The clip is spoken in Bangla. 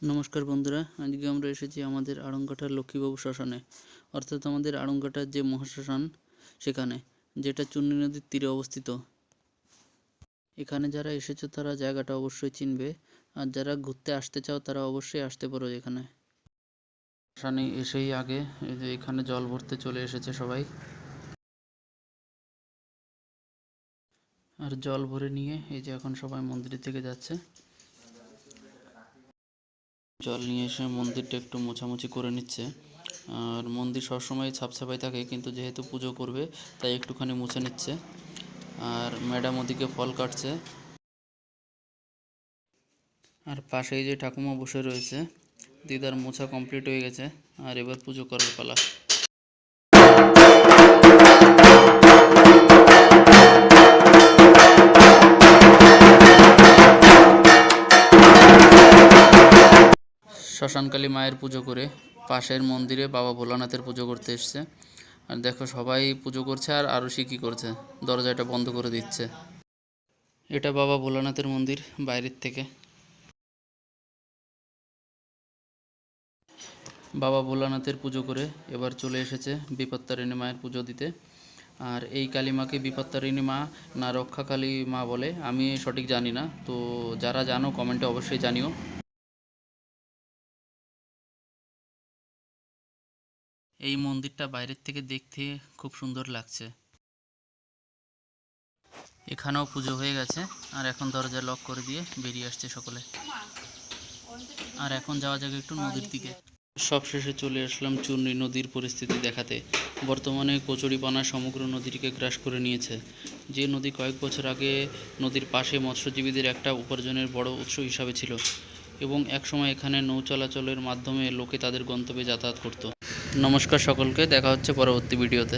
নমস্কার বন্ধুরা, আজকে আমরা এসেছি আমাদের আড়ংঘাটার লক্ষ্মীবাবু শ্মশানে, অর্থাৎ আমাদের আড়ংঘাটার যে মহাশ্মশান সেখানে, যেটা চূর্ণী নদীর তীরে অবস্থিত। এখানে যারা এসেছো তারা জায়গাটা অবশ্যই চিনবে, আর যারা ঘুরতে আসতে চাও তারা অবশ্যই আসতে পারো এখানে। শ্মশানে এসেই আগে এই যে এখানে জল ভরতে চলে এসেছে সবাই, আর জল ভরে নিয়ে এই যে এখন সবাই মন্দিরের থেকে যাচ্ছে। জল নিয়ে এসে মন্দিরটা একটু মোছামুছি করে নিচ্ছে। আর মন্দির সবসময় সাফসাফাই থাকে, কিন্তু যেহেতু পুজো করবে তাই একটুখানি মুছে নিচ্ছে। আর ম্যাডাম ওদিকে ফল কাটছে, আর পাশেই যে ঠাকুমা বসে রয়েছে, দিদার মোছা কমপ্লিট হয়ে গেছে, আর এবার পুজো করার পালা। শ্মশানকালী মায়ের পুজো করে পাশের মন্দিরে বাবা ভোলানাথের পুজো করতে এসছে। আর দেখো সবাই পুজো করছে, আর আরুষি কী করছে, দরজাটা বন্ধ করে দিচ্ছে। এটা বাবা ভোলানাথের মন্দির বাইরের থেকে। বাবা ভোলানাথের পুজো করে এবার চলে এসেছে বিপত্তারিণী মায়ের পুজো দিতে। আর এই কালী মাকে বিপত্তারিণী মা না রক্ষাকালী মা বলে, আমি সঠিক জানি না, তো যারা জানো কমেন্টে অবশ্যই জানিও। এই মন্দিরটা বাইরের থেকে দেখতে খুব সুন্দর লাগছে। এখানেও পুজো হয়ে গেছে, আর এখন দরজা লক করে দিয়ে বেরিয়ে আসছে সকলে। আর এখন যাওয়া যাক একটু নদীর দিকে। সবশেষে চলে আসলাম চূর্ণী নদীর পরিস্থিতি দেখাতে। বর্তমানে কচুরিপানা সমগ্র নদীটিকে গ্রাস করে নিয়েছে। যে নদী কয়েক বছর আগে নদীর পাশে মৎস্যজীবীদের একটা উপার্জনের বড় উৎস হিসাবে ছিল, এবং একসময় এখানে নৌ চলাচলের মাধ্যমে লোকে তাদের গন্তব্যে যাতায়াত করত। নমস্কার সকলকে, দেখা হচ্ছে পরবর্তী ভিডিওতে।